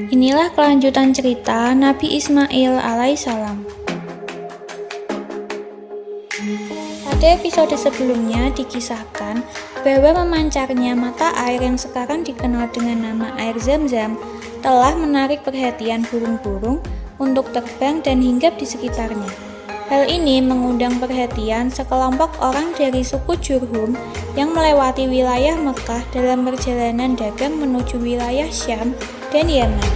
Inilah kelanjutan cerita Nabi Ismail alaihissalam. Pada episode sebelumnya dikisahkan bahwa memancarnya mata air yang sekarang dikenal dengan nama air Zam-Zam telah menarik perhatian burung-burung untuk terbang dan hinggap di sekitarnya. Hal ini mengundang perhatian sekelompok orang dari suku Jurhum yang melewati wilayah Mekah dalam perjalanan dagang menuju wilayah Syam dan Yaman.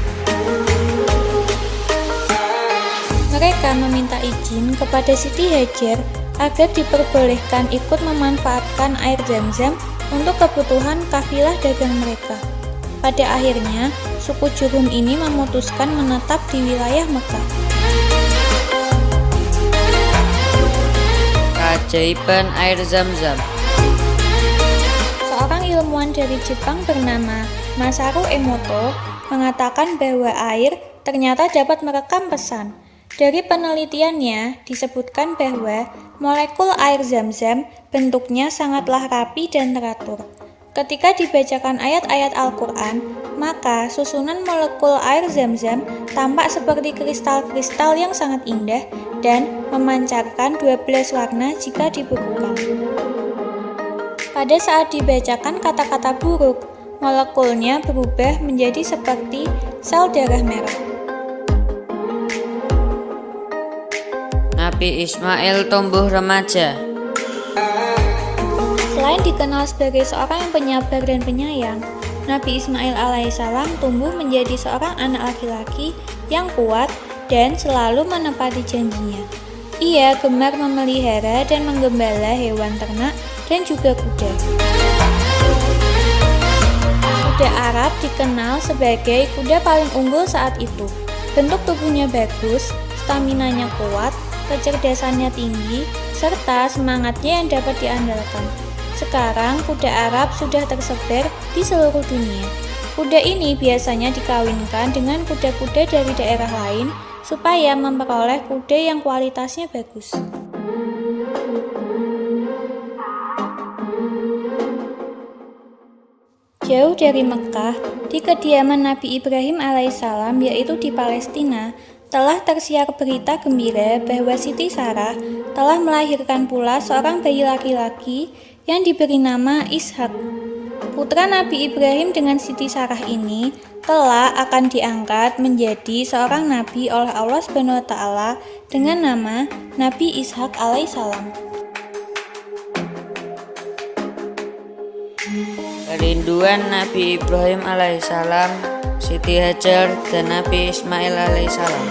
Mereka meminta izin kepada Siti Hajar agar diperbolehkan ikut memanfaatkan air Zam-Zam untuk kebutuhan kafilah dagang mereka. Pada akhirnya, suku Jurhum ini memutuskan menetap di wilayah Mekah. Keajaiban air Zam-Zam. Seorang ilmuwan dari Jepang bernama Masaru Emoto mengatakan bahwa air ternyata dapat merekam pesan. Dari penelitiannya disebutkan bahwa molekul air Zam-Zam bentuknya sangatlah rapi dan teratur. Ketika dibacakan ayat-ayat Al-Quran, maka susunan molekul air Zam-Zam tampak seperti kristal-kristal yang sangat indah dan memancarkan 12 warna jika dibukukan. Pada saat dibacakan kata-kata buruk, molekulnya berubah menjadi seperti sel darah merah. Nabi Ismail tumbuh remaja. Selain dikenal sebagai seorang yang penyabar dan penyayang, Nabi Ismail alaihissalam tumbuh menjadi seorang anak laki-laki yang kuat dan selalu menepati janjinya. Ia gemar memelihara dan menggembala hewan ternak dan juga kuda. Kuda Arab dikenal sebagai kuda paling unggul saat itu. Bentuk tubuhnya bagus, staminanya kuat, kecerdasannya tinggi, serta semangatnya yang dapat diandalkan. Sekarang kuda Arab sudah tersebar di seluruh dunia. Kuda ini biasanya dikawinkan dengan kuda-kuda dari daerah lain supaya memperoleh kuda yang kualitasnya bagus. Jauh dari Mekah, di kediaman Nabi Ibrahim alaihissalam yaitu di Palestina, telah tersiar berita gembira bahwa Siti Sarah telah melahirkan pula seorang bayi laki-laki yang diberi nama Ishak. Putra Nabi Ibrahim dengan Siti Sarah ini telah akan diangkat menjadi seorang nabi oleh Allah SWT dengan nama Nabi Ishak alaihissalam. Kerinduan Nabi Ibrahim alaihissalam, Siti Hajar, dan Nabi Ismail alaihissalam.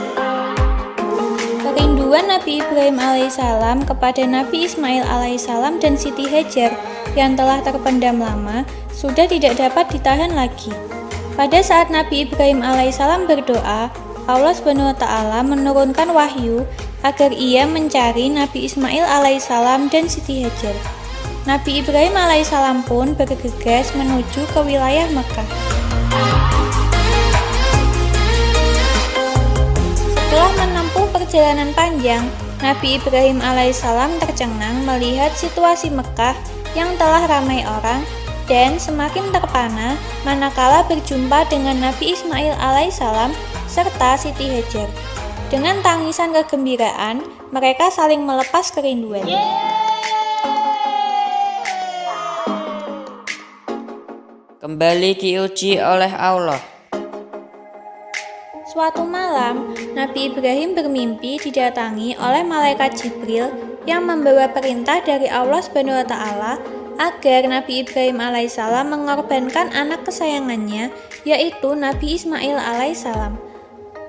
Kerinduan Nabi Ibrahim alaihissalam kepada Nabi Ismail alaihissalam dan Siti Hajar yang telah terpendam lama sudah tidak dapat ditahan lagi. Pada saat Nabi Ibrahim alaihissalam berdoa, Allah SWT menurunkan wahyu agar ia mencari Nabi Ismail alaihissalam dan Siti Hajar. Nabi Ibrahim alaihissalam pun bergegas menuju ke wilayah Mekah. Setelah menempuh perjalanan panjang, Nabi Ibrahim alaihissalam tercengang melihat situasi Mekah yang telah ramai orang dan semakin terpana manakala berjumpa dengan Nabi Ismail alaihissalam serta Siti Hajar. Dengan tangisan kegembiraan, mereka saling melepas kerinduan. Kembali diuji oleh Allah. Suatu malam, Nabi Ibrahim bermimpi didatangi oleh malaikat Jibril yang membawa perintah dari Allah SWT agar Nabi Ibrahim alaihissalam mengorbankan anak kesayangannya, yaitu Nabi Ismail alaihissalam.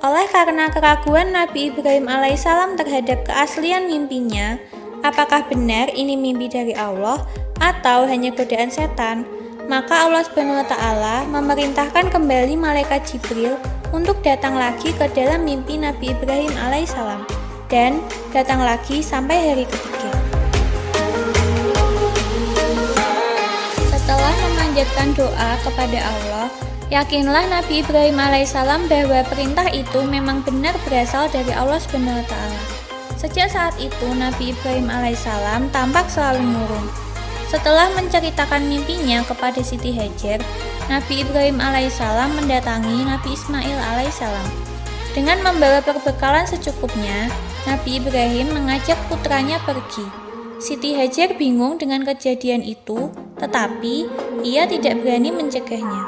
Oleh karena keraguan Nabi Ibrahim alaihissalam terhadap keaslian mimpinya, apakah benar ini mimpi dari Allah atau hanya godaan setan, maka Allah SWT memerintahkan kembali malaikat Jibril untuk datang lagi ke dalam mimpi Nabi Ibrahim alaihissalam dan datang lagi sampai hari ketiga. Setelah memanjatkan doa kepada Allah, yakinlah Nabi Ibrahim alaihissalam bahwa perintah itu memang benar berasal dari Allah SWT. Sejak saat itu Nabi Ibrahim alaihissalam tampak selalu murung. Setelah menceritakan mimpinya kepada Siti Hajar, Nabi Ibrahim alaihissalam mendatangi Nabi Ismail alaihissalam. Dengan membawa perbekalan secukupnya, Nabi Ibrahim mengajak putranya pergi. Siti Hajar bingung dengan kejadian itu, tetapi ia tidak berani mencegahnya.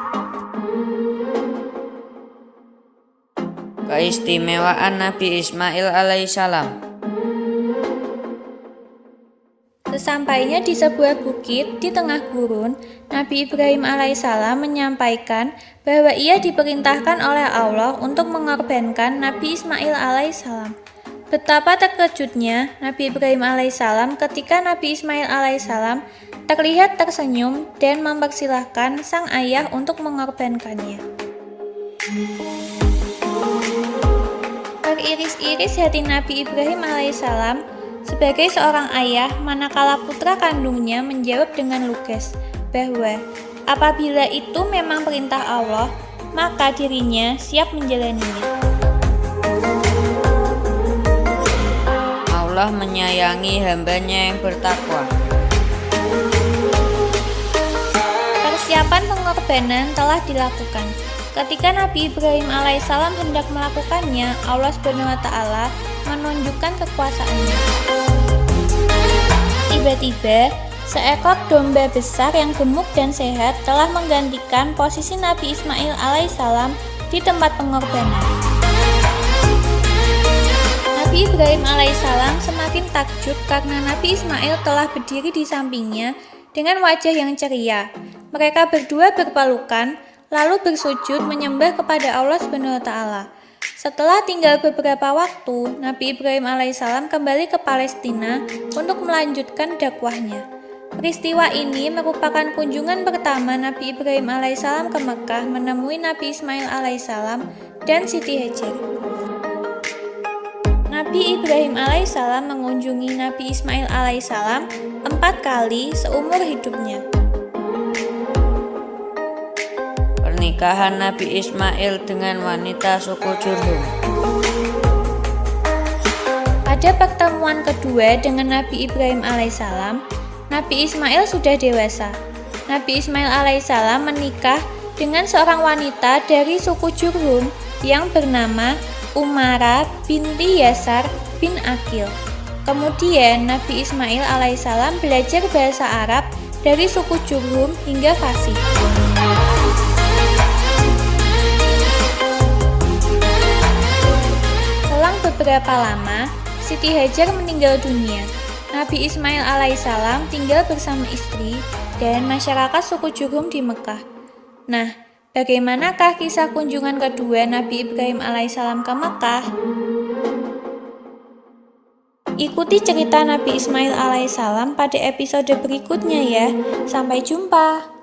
Keistimewaan Nabi Ismail alaihissalam. Sesampainya di sebuah bukit di tengah gurun, Nabi Ibrahim alaihissalam menyampaikan bahwa ia diperintahkan oleh Allah untuk mengorbankan Nabi Ismail alaihissalam. Betapa terkejutnya Nabi Ibrahim alaihissalam ketika Nabi Ismail alaihissalam terlihat tersenyum dan mempersilahkan sang ayah untuk mengorbankannya. Teriris-iris hati Nabi Ibrahim alaihissalam sebagai seorang ayah manakala putra kandungnya menjawab dengan lugas bahwa apabila itu memang perintah Allah, maka dirinya siap menjalaninya. Allah menyayangi hambanya yang bertakwa. Persiapan pengorbanan telah dilakukan. Ketika Nabi Ibrahim alaihissalam hendak melakukannya, Allah SWT menunjukkan kekuasaannya. Tiba-tiba, seekor domba besar yang gemuk dan sehat telah menggantikan posisi Nabi Ismail alaihissalam di tempat pengorbanan. Nabi Ibrahim alaihissalam semakin takjub karena Nabi Ismail telah berdiri di sampingnya dengan wajah yang ceria. Mereka berdua berpelukan, lalu bersujud menyembah kepada Allah SWT. Setelah tinggal beberapa waktu, Nabi Ibrahim alaihissalam kembali ke Palestina untuk melanjutkan dakwahnya. Peristiwa ini merupakan kunjungan pertama Nabi Ibrahim alaihissalam ke Mekah menemui Nabi Ismail alaihissalam dan Siti Hajar. Nabi Ibrahim alaihissalam mengunjungi Nabi Ismail alaihissalam 4 kali seumur hidupnya. Pernikahan Nabi Ismail dengan wanita suku Jurhum. Pada pertemuan kedua dengan Nabi Ibrahim alaihissalam, Nabi Ismail sudah dewasa. Nabi Ismail alaihissalam menikah dengan seorang wanita dari suku Jurhum yang bernama Umara binti Yasar bin Akil. Kemudian Nabi Ismail alaihissalam belajar bahasa Arab dari suku Jurhum hingga fasih. Selang beberapa lama, Siti Hajar meninggal dunia. Nabi Ismail alaihissalam tinggal bersama istri dan masyarakat suku Jurhum di Mekah. Nah, bagaimanakah kisah kunjungan kedua Nabi Ibrahim alaihissalam ke Mekah? Ikuti cerita Nabi Ismail alaihissalam pada episode berikutnya ya. Sampai jumpa.